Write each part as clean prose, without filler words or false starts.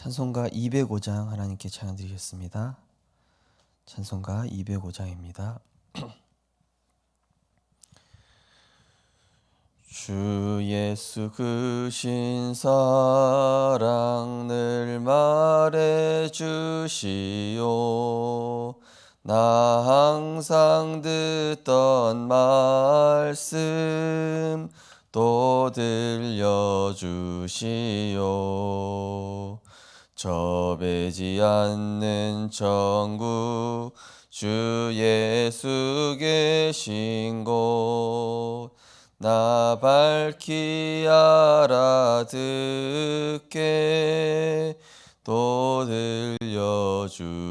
찬송가 205장 하나님께 찬양 드리겠습니다. 찬송가 205장입니다. 주 예수 크신 사랑 늘 말해 주시오. 나 항상 듣던 말씀 또 들려주시오. 접해지 않는 천국 주 예수 계신 곳 나 밝히 알아듣게 또 들려주시오.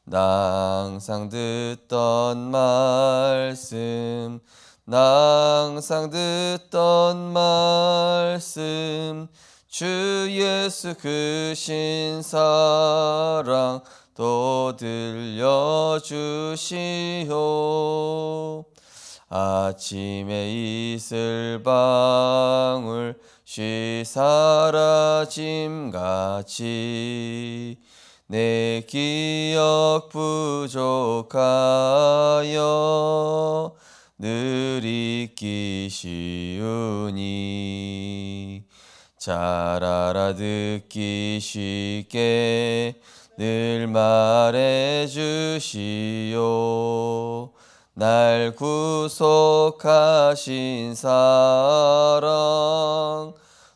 나 항상 듣던 말씀 나 항상 듣던 말씀 주 예수 크신 사랑 또 들려주시오. 아침에 이슬방울 쉬 사라짐같이 내 기억 부족하여 늘 잊기 쉬우니 잘 알아듣기 쉽게 늘 말해 주시오. 날 구속하신 사랑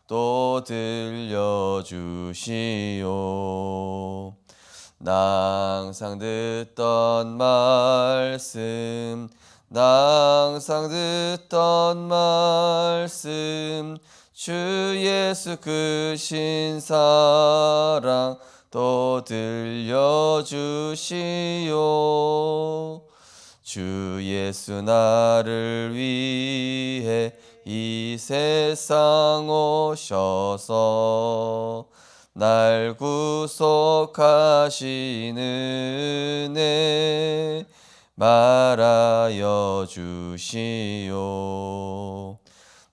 또 들려주시오. 나 항상 듣던 말씀 나 항상 듣던 말씀 주 예수 크신 사랑 또 들려주시오. 주 예수 나를 위해 이 세상 오셔서 날 구속하신 은혜 말하여 주시오.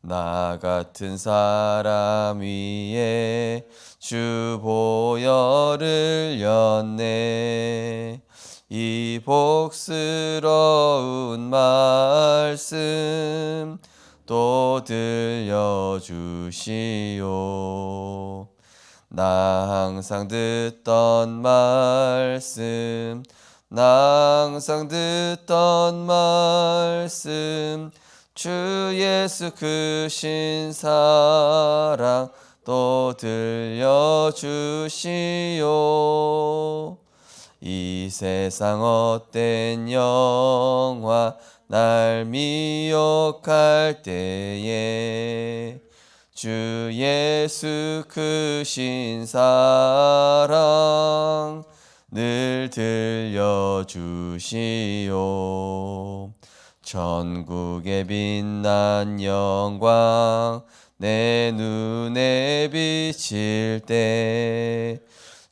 나 같은 사람 위에 주 보혈을 흘렸네. 이 복스러운 말씀 또 들려주시오. 나 항상 듣던 말씀 나 항상 듣던 말씀 주 예수 크신 사랑 또 들려주시오. 이 세상 헛된 영화 날 미혹할 때에 주 예수 크신 사랑 늘 들려주시오. 천국의 빛난 영광 내 눈에 비칠 때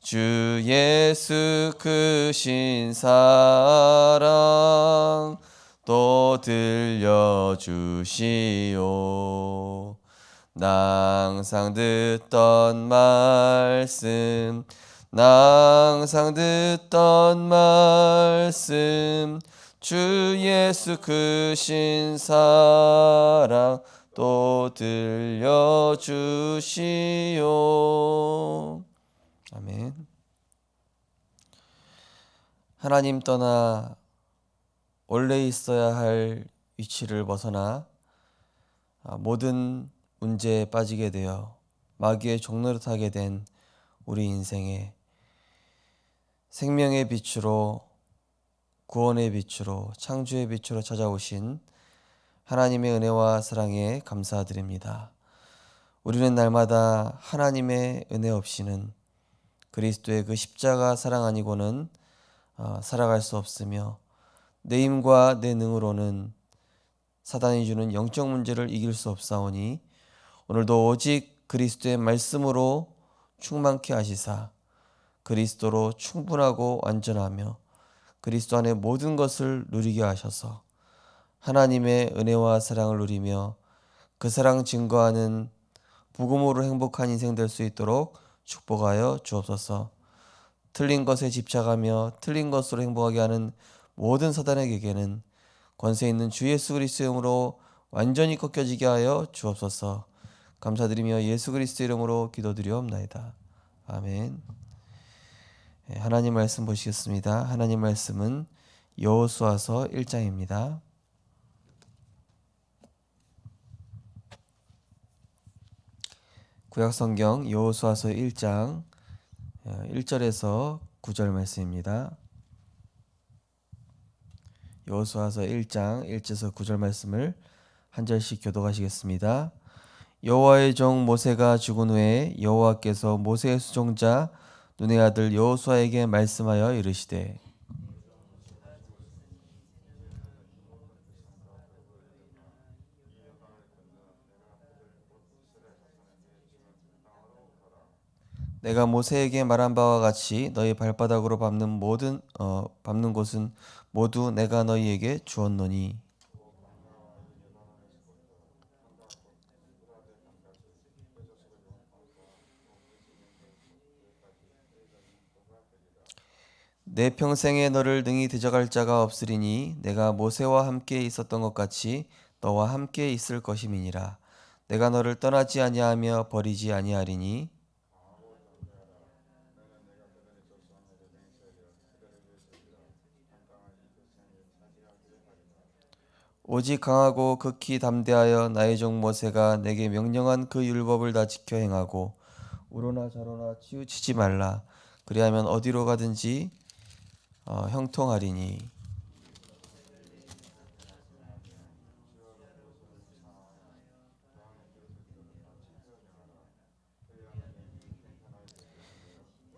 주 예수 크신 사랑 또 들려주시오. 나 항상 듣던 말씀 나 항상 듣던 말씀 주 예수 크신 사랑 또 들려주시오. 아멘. 하나님 떠나 원래 있어야 할 위치를 벗어나 모든 문제에 빠지게 되어 마귀의 종노릇하게 된 우리 인생에 생명의 빛으로 구원의 빛으로 창조의 빛으로 찾아오신 하나님의 은혜와 사랑에 감사드립니다. 우리는 날마다 하나님의 은혜 없이는 그리스도의 그 십자가 사랑 아니고는 살아갈 수 없으며 내 힘과 내 능으로는 사단이 주는 영적 문제를 이길 수 없사오니 오늘도 오직 그리스도의 말씀으로 충만케 하시사 그리스도로 충분하고 완전하며 그리스도 안에 모든 것을 누리게 하셔서 하나님의 은혜와 사랑을 누리며 그 사랑 증거하는 복음으로 행복한 인생 될 수 있도록 축복하여 주옵소서. 틀린 것에 집착하며 틀린 것으로 행복하게 하는 모든 사단에게는 권세 있는 주 예수 그리스도의 이름으로 완전히 꺾여지게 하여 주옵소서. 감사드리며 예수 그리스도 이름으로 기도드리옵나이다. 아멘. 하나님 말씀 보시겠습니다. 하나님 말씀은 여호수아서 1장입니다. 구약성경 여호수아서 1장 1절에서 9절 말씀입니다. 여호수아서 1장 1절에서 9절 말씀을 한 절씩 교독하시겠습니다. 여호와의 종 모세가 죽은 후에 여호와께서 모세의 수종자 눈의 아들 여호수아에게 말씀하여 이르시되 내가 모세에게 말한 바와 같이 너희 발바닥으로 밟는 곳은 모두 내가 너희에게 주었노니 내 평생에 너를 능히 대적할 자가 없으리니 내가 모세와 함께 있었던 것 같이 너와 함께 있을 것임이니라. 내가 너를 떠나지 아니하며 버리지 아니하리니 오직 강하고 극히 담대하여 나의 종 모세가 내게 명령한 그 율법을 다 지켜 행하고 우로나 좌로나 치우치지 말라. 그리하면 어디로 가든지 형통하리니.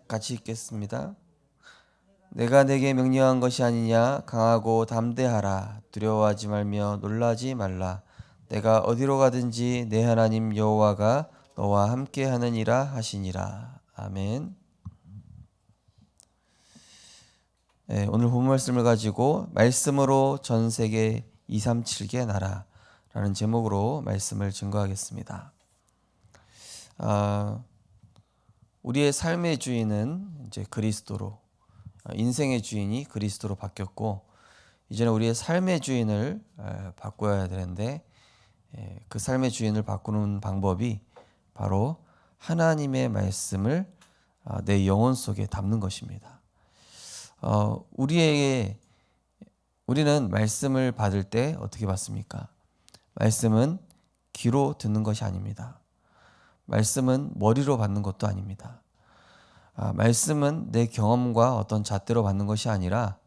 같이 읽겠습니다. 내가 내게 명령한 것이 아니냐. 강하고 담대하라. 두려워하지 말며 놀라지 말라. 내가 어디로 가든지 내 하나님 여호와가 너와 함께 하느니라 하시니라. 아멘. 네, 오늘 본 말씀을 가지고 말씀으로 전 세계 237개 나라라는 제목으로 말씀을 증거하겠습니다. 우리의 삶의 주인은 이제 그리스도로, 인생의 주인이 그리스도로 바뀌었고 이제는 우리의 삶의 주인을 바꿔야 되는데 그 삶의 주인을 바꾸는 방법이 바로 하나님의 말씀을 내 영혼 속에 담는 것입니다. 우리는 말씀을 받을 때 어떻게 받습니까? 말씀은 귀로 듣는 것이 아닙니다. 말씀은 머리로 받는 것도 아닙니다. 말씀은 내 경험과 어떤 잣대로 받는 것이 아니라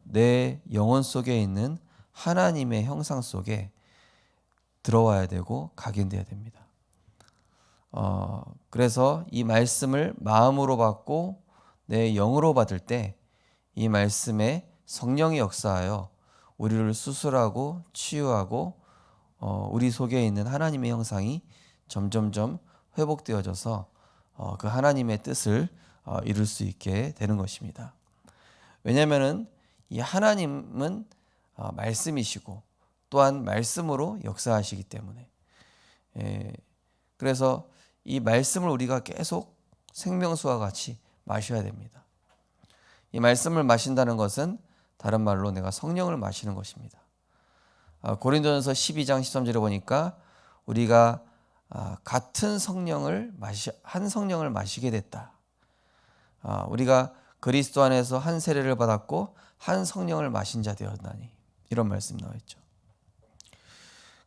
내 영혼 속에 있는 하나님의 형상 속에 들어와야 되고 각인돼야 됩니다. 그래서 이 말씀을 마음으로 받고 내 영으로 받을 때 이 말씀에 성령이 역사하여 우리를 수술하고 치유하고 우리 속에 있는 하나님의 형상이 점점점 회복되어져서 그 하나님의 뜻을 이룰 수 있게 되는 것입니다. 왜냐하면 이 하나님은 말씀이시고 또한 말씀으로 역사하시기 때문에 그래서 이 말씀을 우리가 계속 생명수와 같이 마셔야 됩니다. 이 말씀을 마신다는 것은 다른 말로 내가 성령을 마시는 것입니다. 고린도전서 12장 13절에 보니까 우리가 같은 한 성령을 마시게 됐다. 우리가 그리스도 안에서 한 세례를 받았고 한 성령을 마신 자 되었나니 이런 말씀이 나와 있죠.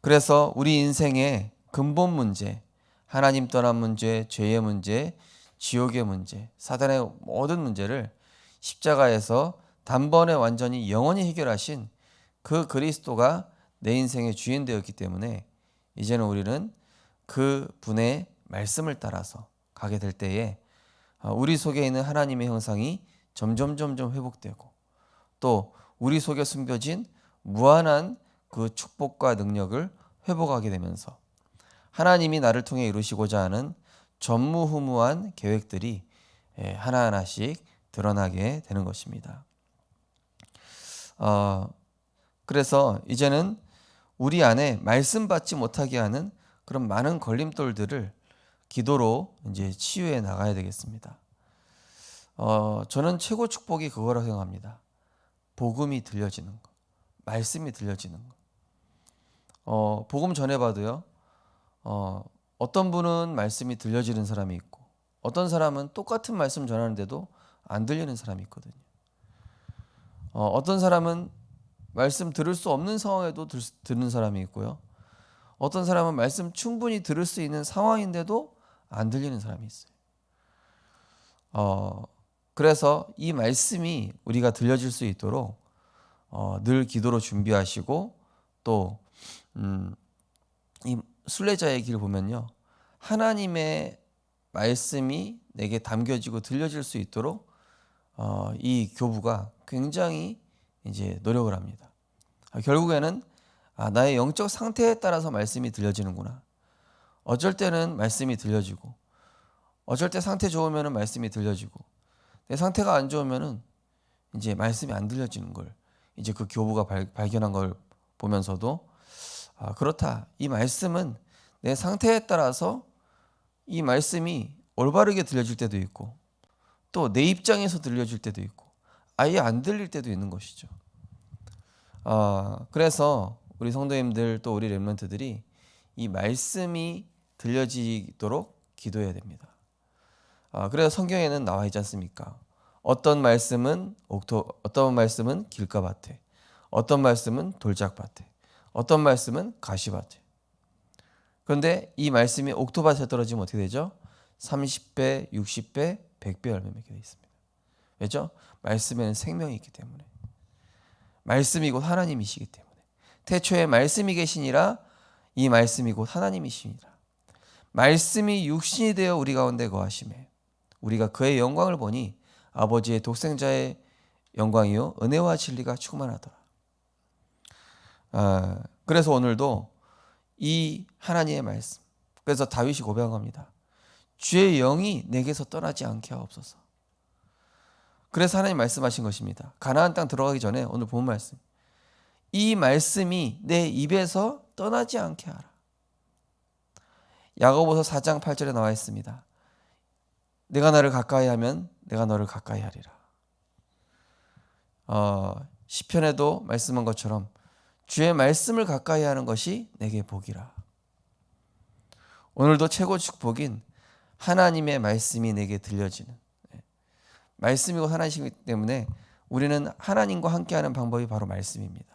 그래서 우리 인생의 근본 문제, 하나님 떠난 문제, 죄의 문제, 지옥의 문제, 사단의 모든 문제를 십자가에서 단번에 완전히 영원히 해결하신 그 그리스도가 내 인생의 주인 되었기 때문에 이제는 우리는 그 분의 말씀을 따라서 가게 될 때에 우리 속에 있는 하나님의 형상이 점점 회복되고 또 우리 속에 숨겨진 무한한 그 축복과 능력을 회복하게 되면서 하나님이 나를 통해 이루시고자 하는 전무후무한 계획들이 하나하나씩 드러나게 되는 것입니다. 그래서 이제는 우리 안에 말씀 받지 못하게 하는 그런 많은 걸림돌들을 기도로 이제 치유해 나가야 되겠습니다. 저는 최고 축복이 그거라고 생각합니다. 복음이 들려지는 거, 말씀이 들려지는 거. 복음 전해봐도요. 어떤 분은 말씀이 들려지는 사람이 있고, 어떤 사람은 똑같은 말씀 전하는데도 안 들리는 사람이 있거든요. 어떤 사람은 말씀 들을 수 없는 상황에도 듣는 사람이 있고요. 어떤 사람은 말씀 충분히 들을 수 있는 상황인데도 안 들리는 사람이 있어요. 그래서 이 말씀이 우리가 들려질 수 있도록 늘 기도로 준비하시고 또 이 순례자의 길 보면요. 하나님의 말씀이 내게 담겨지고 들려질 수 있도록 이 교부가 굉장히 이제 노력을 합니다. 결국에는 나의 영적 상태에 따라서 말씀이 들려지는구나. 어쩔 때는 말씀이 들려지고, 어쩔 때 상태 좋으면 말씀이 들려지고, 내 상태가 안 좋으면 이제 말씀이 안 들려지는 걸 이제 그 교부가 발견한 걸 보면서도 그렇다. 이 말씀은 내 상태에 따라서 이 말씀이 올바르게 들려질 때도 있고 또 내 입장에서 들려질 때도 있고 아예 안 들릴 때도 있는 것이죠. 그래서 우리 성도님들 또 우리 렘넌트들이 이 말씀이 들려지도록 기도해야 됩니다. 그래서 성경에는 나와 있지 않습니까? 어떤 말씀은 길가밭에, 어떤 말씀은 돌짝밭에, 어떤 말씀은 가시밭에. 그런데 이 말씀이 옥토밭에 떨어지면 어떻게 되죠? 30배, 60배, 100배 열매 맺게 되어 있습니다. 왜죠? 말씀에는 생명이 있기 때문에. 말씀이 곧 하나님이시기 때문에. 태초에 말씀이 계시니라 이 말씀이 곧 하나님이시니라. 말씀이 육신이 되어 우리 가운데 거하심에 우리가 그의 영광을 보니 아버지의 독생자의 영광이요 은혜와 진리가 충만하더라. 그래서 오늘도 이 하나님의 말씀, 그래서 다윗이 고백한 겁니다. 주의 영이 내게서 떠나지 않게 하옵소서. 그래서 하나님 말씀하신 것입니다. 가나안 땅 들어가기 전에 오늘 본 말씀, 이 말씀이 내 입에서 떠나지 않게 하라. 야고보서 4장 8절에 나와 있습니다. 내가 나를 가까이 하면 내가 너를 가까이 하리라. 시편에도 말씀한 것처럼 주의 말씀을 가까이 하는 것이 내게 복이라. 오늘도 최고 축복인 하나님의 말씀이 내게 들려지는, 말씀이 곧 하나님이기 때문에 우리는 하나님과 함께하는 방법이 바로 말씀입니다.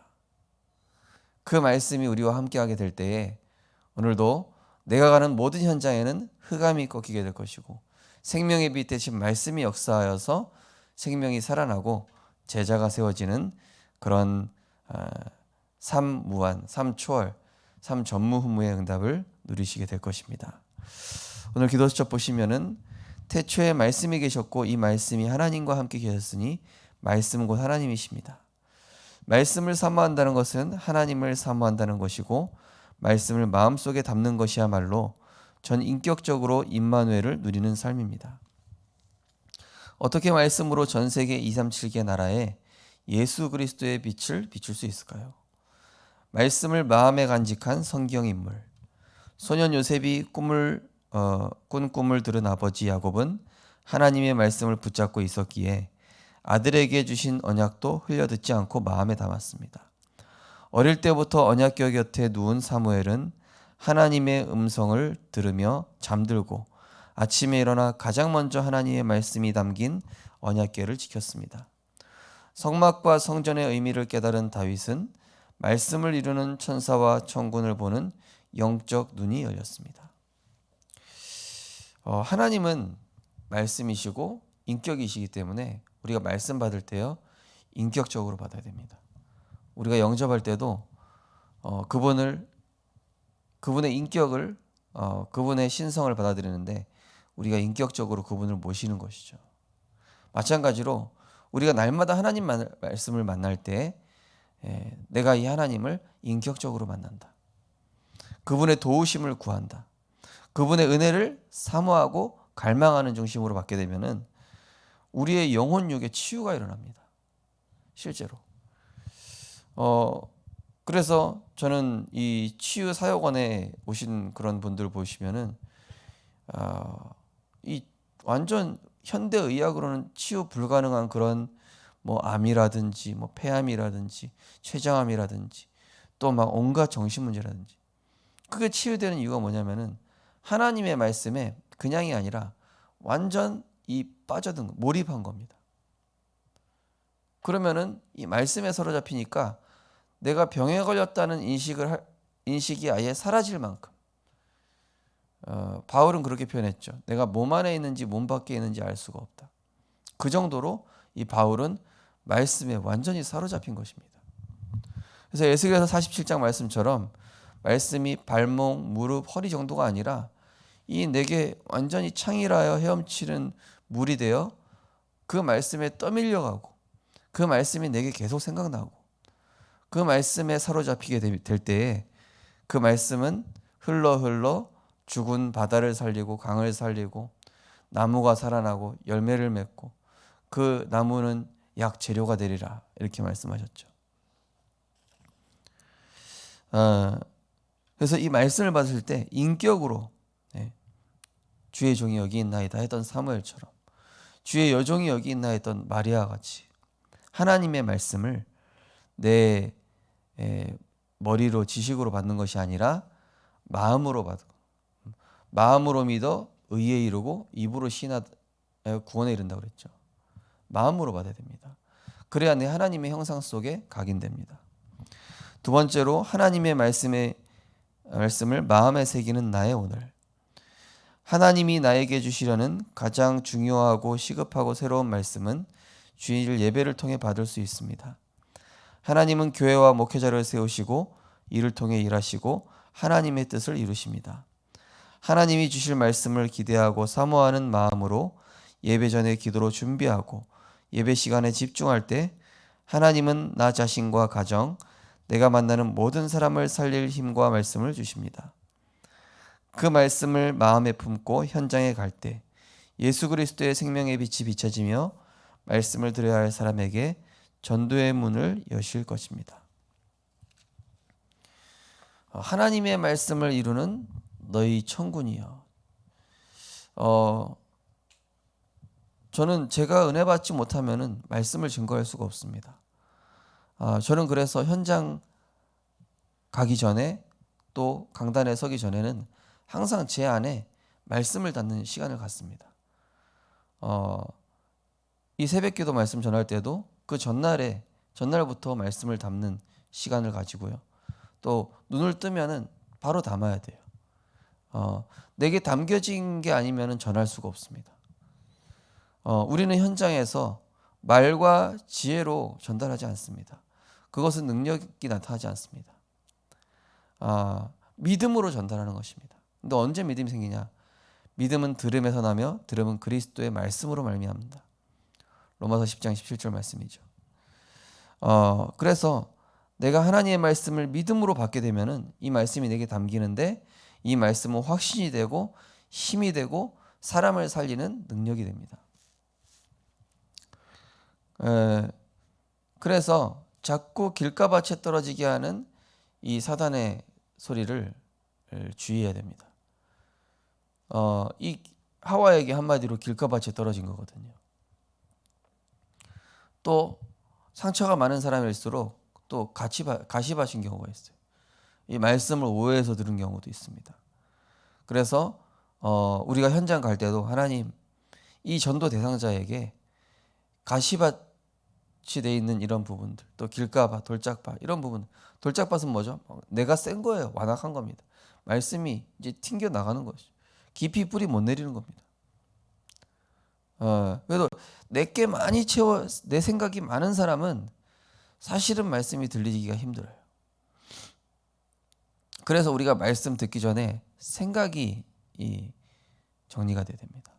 그 말씀이 우리와 함께하게 될 때에 오늘도 내가 가는 모든 현장에는 흑암이 꺾이게 될 것이고 생명의 빛 대신 말씀이 역사하여서 생명이 살아나고 제자가 세워지는 그런 삼무한, 삼초월, 삼전무후무의 응답을 누리시게 될 것입니다. 오늘 기도 수첩 보시면은 태초에 말씀이 계셨고 이 말씀이 하나님과 함께 계셨으니 말씀은 곧 하나님이십니다. 말씀을 사모한다는 것은 하나님을 사모한다는 것이고 말씀을 마음속에 담는 것이야말로 전 인격적으로 임마누엘을 누리는 삶입니다. 어떻게 말씀으로 전 세계 237개 나라에 예수 그리스도의 빛을 비출 수 있을까요? 말씀을 마음에 간직한 성경 인물. 소년 요셉이 꾼 꿈을 들은 아버지 야곱은 하나님의 말씀을 붙잡고 있었기에 아들에게 주신 언약도 흘려듣지 않고 마음에 담았습니다. 어릴 때부터 언약궤 곁에 누운 사무엘은 하나님의 음성을 들으며 잠들고 아침에 일어나 가장 먼저 하나님의 말씀이 담긴 언약궤를 지켰습니다. 성막과 성전의 의미를 깨달은 다윗은 말씀을 이루는 천사와 천군을 보는 영적 눈이 열렸습니다. 하나님은 말씀이시고 인격이시기 때문에 우리가 말씀 받을 때요 인격적으로 받아야 됩니다. 우리가 영접할 때도 그분의 인격을 그분의 신성을 받아들이는데 우리가 인격적으로 그분을 모시는 것이죠. 마찬가지로 우리가 날마다 하나님 말씀을 만날 때 내가 이 하나님을 인격적으로 만난다. 그분의 도우심을 구한다. 그분의 은혜를 사모하고 갈망하는 중심으로 받게 되면은 우리의 영혼육에 치유가 일어납니다. 실제로. 그래서 저는 이 치유 사역원에 오신 그런 분들 보시면은 이 완전 현대 의학으로는 치유 불가능한 그런 뭐 암이라든지 뭐 폐암이라든지 췌장암이라든지 또 막 온갖 정신 문제라든지 그게 치유되는 이유가 뭐냐면은 하나님의 말씀에 그냥이 아니라 완전 이 빠져든 몰입한 겁니다. 그러면은 이 말씀에 사로잡히니까 내가 병에 걸렸다는 인식이 아예 사라질 만큼 바울은 그렇게 표현했죠. 내가 몸 안에 있는지 몸 밖에 있는지 알 수가 없다. 그 정도로 이 바울은 말씀에 완전히 사로잡힌 것입니다. 그래서 에스겔서 47장 말씀처럼 말씀이 발목, 무릎, 허리 정도가 아니라 이 내게 완전히 창이라여 헤엄치는 물이 되어 그 말씀에 떠밀려가고 그 말씀이 내게 계속 생각나고 그 말씀에 사로잡히게 될 때에 그 말씀은 흘러 죽은 바다를 살리고 강을 살리고 나무가 살아나고 열매를 맺고 그 나무는 약 재료가 되리라 이렇게 말씀하셨죠. 그래서 이 말씀을 받을 때 인격으로 주의 종이 여기 있나이다 했던 사무엘처럼 주의 여종이 여기 있나 했던 마리아와 같이 하나님의 말씀을 내 머리로 지식으로 받는 것이 아니라 마음으로 받고 마음으로 믿어 의에 이르고 입으로 신하여 구원에 이른다고 그랬죠. 마음으로 받아야 됩니다. 그래야 내 하나님의 형상 속에 각인됩니다. 두 번째로 하나님의 말씀을 마음에 새기는 나의 오늘. 하나님이 나에게 주시려는 가장 중요하고 시급하고 새로운 말씀은 주일 예배를 통해 받을 수 있습니다. 하나님은 교회와 목회자를 세우시고 이를 통해 일하시고 하나님의 뜻을 이루십니다. 하나님이 주실 말씀을 기대하고 사모하는 마음으로 예배 전에 기도로 준비하고 예배 시간에 집중할 때 하나님은 나 자신과 가정, 내가 만나는 모든 사람을 살릴 힘과 말씀을 주십니다. 그 말씀을 마음에 품고 현장에 갈 때 예수 그리스도의 생명의 빛이 비춰지며 말씀을 들어야 할 사람에게 전도의 문을 여실 것입니다. 하나님의 말씀을 이루는 너희 천군이여. 저는 제가 은혜 받지 못하면은 말씀을 증거할 수가 없습니다. 저는 그래서 현장 가기 전에 또 강단에 서기 전에는 항상 제 안에 말씀을 담는 시간을 갖습니다. 이 새벽기도 말씀 전할 때도 그 전날부터 말씀을 담는 시간을 가지고요. 또 눈을 뜨면은 바로 담아야 돼요. 내게 담겨진 게 아니면은 전할 수가 없습니다. 우리는 현장에서 말과 지혜로 전달하지 않습니다. 그것은 능력이 나타나지 않습니다. 믿음으로 전달하는 것입니다. 근데 언제 믿음이 생기냐? 믿음은 들음에서 나며 들음은 그리스도의 말씀으로 말미암는다. 로마서 10장 17절 말씀이죠. 그래서 내가 하나님의 말씀을 믿음으로 받게 되면은 이 말씀이 내게 담기는데 이 말씀은 확신이 되고 힘이 되고 사람을 살리는 능력이 됩니다. 그래서 자꾸 길가밭에 떨어지게 하는 이 사단의 소리를 주의해야 됩니다. 이 하와에게 한마디로 길가밭에 떨어진 거거든요. 또 상처가 많은 사람일수록 또 가시밭인 경우가 있어요. 이 말씀을 오해해서 들은 경우도 있습니다. 그래서 우리가 현장 갈 때도 하나님 이 전도 대상자에게 가시밭이 돼 있는 이런 부분들, 또 길가밭, 돌짝밭 이런 부분. 돌짝밭은 뭐죠? 내가 센 거예요. 완악한 겁니다. 말씀이 이제 튕겨 나가는 것이죠. 깊이 뿌리 못 내리는 겁니다. 그래도 내게 많이 채워 내 생각이 많은 사람은 사실은 말씀이 들리기가 힘들어요. 그래서 우리가 말씀 듣기 전에 생각이 정리가 돼야 됩니다.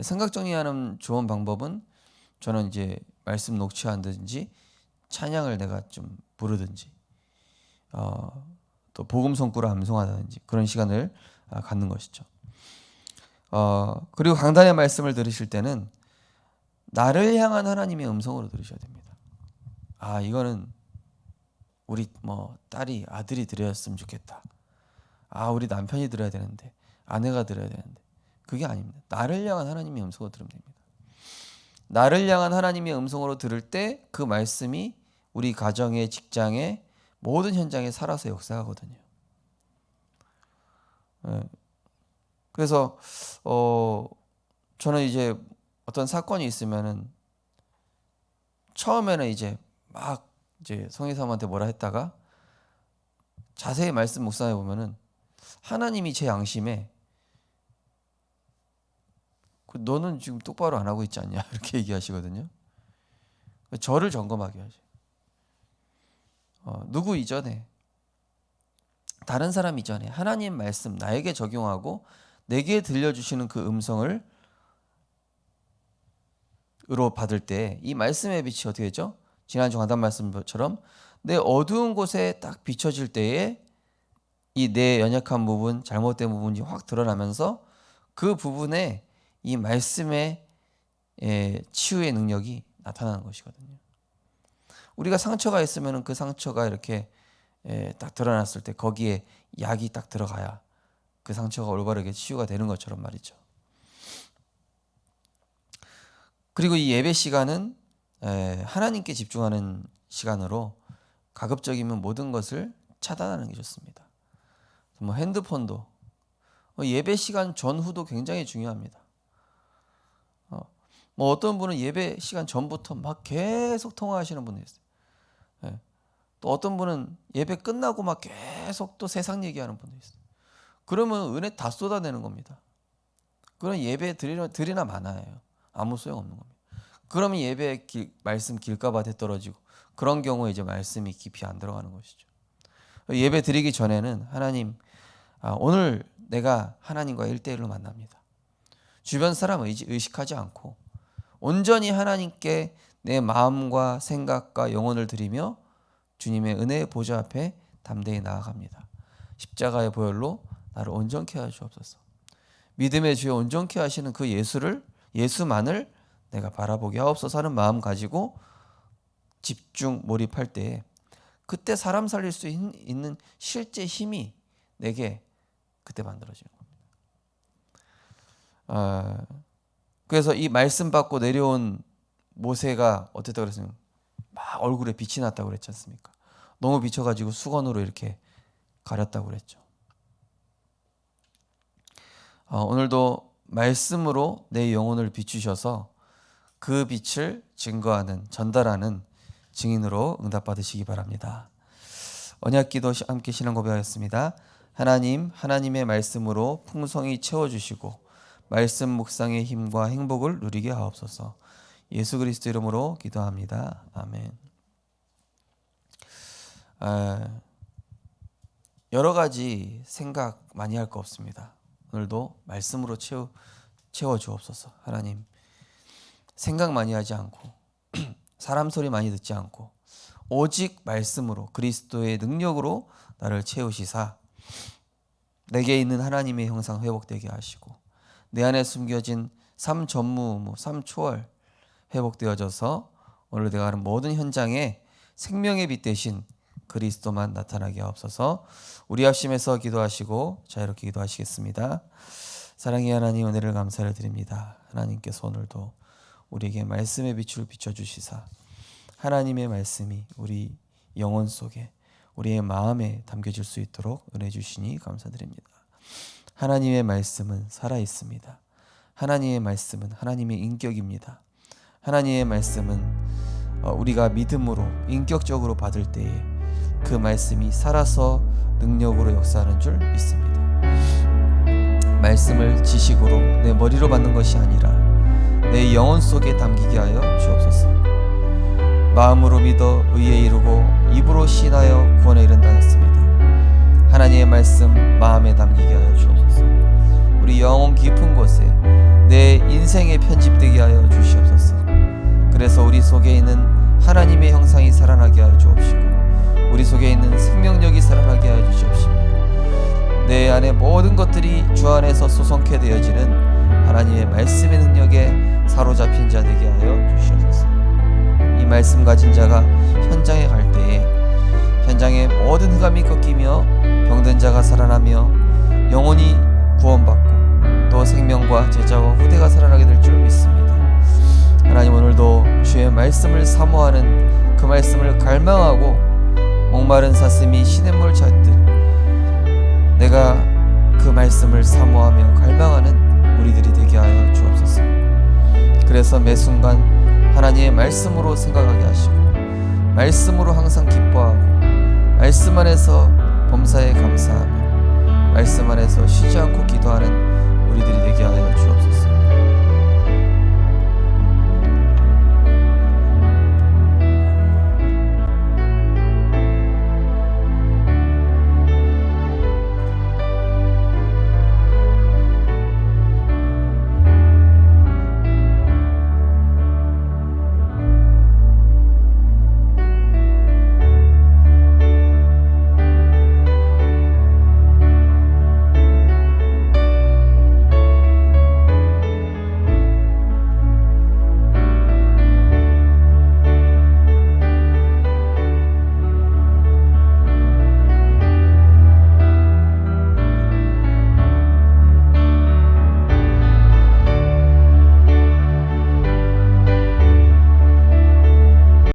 생각 정리하는 좋은 방법은 저는 이제 말씀 녹취하든지 찬양을 내가 좀 부르든지 또 복음 성구를 암송하든지 그런 시간을 갖는 것이죠. 그리고 강단의 말씀을 들으실 때는 나를 향한 하나님의 음성으로 들으셔야 됩니다. 이거는 우리 딸이 아들이 드렸으면 좋겠다. 우리 남편이 들어야 되는데, 아내가 들어야 되는데. 그게 아닙니다. 나를 향한 하나님의 음성으로 들으면 됩니다. 나를 향한 하나님의 음성으로 들을 때 그 말씀이 우리 가정의, 직장의 모든 현장에 살아서 역사하거든요. 그래서 저는 이제 어떤 사건이 있으면은 처음에는 이제 성의사님한테 뭐라 했다가 자세히 말씀 묵상해 보면은 하나님이 제 양심에 너는 지금 똑바로 안 하고 있지 않냐 이렇게 얘기하시거든요. 저를 점검하게 하죠. 누구 이전에, 다른 사람 이전에 하나님 말씀 나에게 적용하고 내게 들려주시는 그 음성을 으로 받을 때 이 말씀의 빛이 어떻게 되죠? 지난주 강단 말씀처럼 내 어두운 곳에 딱 비춰질 때에 이 내 연약한 부분, 잘못된 부분이 확 드러나면서 그 부분에 이 말씀의 치유의 능력이 나타나는 것이거든요. 우리가 상처가 있으면 그 상처가 이렇게 딱 드러났을 때 거기에 약이 딱 들어가야 그 상처가 올바르게 치유가 되는 것처럼 말이죠. 그리고 이 예배 시간은 하나님께 집중하는 시간으로 가급적이면 모든 것을 차단하는 게 좋습니다. 핸드폰도 예배 시간 전후도 굉장히 중요합니다. 어떤 분은 예배 시간 전부터 막 계속 통화하시는 분도 있어요. 또 어떤 분은 예배 끝나고 막 계속 또 세상 얘기하는 분도 있어요. 그러면 은혜 다 쏟아내는 겁니다. 그런 예배 드리나 마나예요. 아무 소용없는 겁니다. 그러면 예배 말씀 길가밭에 떨어지고 그런 경우에 이제 말씀이 깊이 안 들어가는 것이죠. 예배 드리기 전에는 하나님, 오늘 내가 하나님과 1대1로 만납니다. 주변 사람 의식하지 않고 온전히 하나님께 내 마음과 생각과 영혼을 드리며 주님의 은혜의 보좌 앞에 담대히 나아갑니다. 십자가의 보혈로 나를 온전케 하여 주옵소서. 믿음의 주여 온전케 하시는 그 예수만을 내가 바라보게 하옵소서 하는 마음 가지고 집중 몰입할 때 그때 사람 살릴 수 있는 실제 힘이 내게 그때 만들어지는 겁니다. 그래서 이 말씀 받고 내려온 모세가 어땠다고 그랬어요? 막 얼굴에 빛이 났다고 그랬지 않습니까? 너무 비쳐가지고 수건으로 이렇게 가렸다고 그랬죠. 오늘도 말씀으로 내 영혼을 비추셔서 그 빛을 증거하는, 전달하는 증인으로 응답받으시기 바랍니다. 언약기도 함께 신앙 고백하겠습니다. 하나님, 하나님의 말씀으로 풍성히 채워주시고 말씀 묵상의 힘과 행복을 누리게 하옵소서. 예수 그리스도 이름으로 기도합니다. 아멘. 여러 가지 생각 많이 할 거 없습니다. 오늘도 말씀으로 채워주옵소서. 하나님, 생각 많이 하지 않고 사람 소리 많이 듣지 않고 오직 말씀으로 그리스도의 능력으로 나를 채우시사 내게 있는 하나님의 형상 회복되게 하시고 내 안에 숨겨진 삶 전무, 삶 초월 회복되어져서 오늘 내가 하는 모든 현장에 생명의 빛 대신 그리스도만 나타나게 하옵소서. 우리 합심해서 기도하시고 자유롭게 기도하시겠습니다. 사랑의 하나님, 은혜를 감사를 드립니다. 하나님께서 오늘도 우리에게 말씀의 빛을 비춰주시사 하나님의 말씀이 우리 영혼 속에 우리의 마음에 담겨질 수 있도록 은혜 주시니 감사드립니다. 하나님의 말씀은 살아있습니다. 하나님의 말씀은 하나님의 인격입니다. 하나님의 말씀은 우리가 믿음으로 인격적으로 받을 때에 그 말씀이 살아서 능력으로 역사하는 줄 믿습니다. 말씀을 지식으로 내 머리로 받는 것이 아니라 내 영혼 속에 담기게 하여 주옵소서. 마음으로 믿어 의에 이르고 입으로 시인하여 구원에 이른다 했습니다. 하나님의 말씀 마음에 담기게 하여 주옵소서. 우리 영혼 깊은 곳에 내 인생에 편집되게 하여 주시옵소서. 그래서 우리 속에 있는 하나님의 형상이 살아나게 하여 주옵시고 우리 속에 있는 생명력이 살아나게 하여 주시옵시며 내 안에 모든 것들이 주 안에서 소성케 되어지는 하나님의 말씀의 능력에 사로잡힌 자 되게 하여 주시옵소서. 이 말씀 가진 자가 현장에 갈 때에 현장의 모든 흑암이 꺾이며 병든 자가 살아나며 영혼이 구원받고 또 생명과 제자와 후대가 살아나게 될 줄 믿습니다. 하나님, 오늘도 주의 말씀을 사모하는 그 말씀을 갈망하고 목마른 사슴이 시냇물 찾듯 내가 그 말씀을 사모하며 갈망하는 우리들이 되게 하여 주옵소서. 그래서 매 순간 하나님의 말씀으로 생각하게 하시고 말씀으로 항상 기뻐하고 말씀 안에서 범사에 감사하며 말씀 안에서 쉬지 않고 기도하는 우리들이 되게 하여 주옵소서.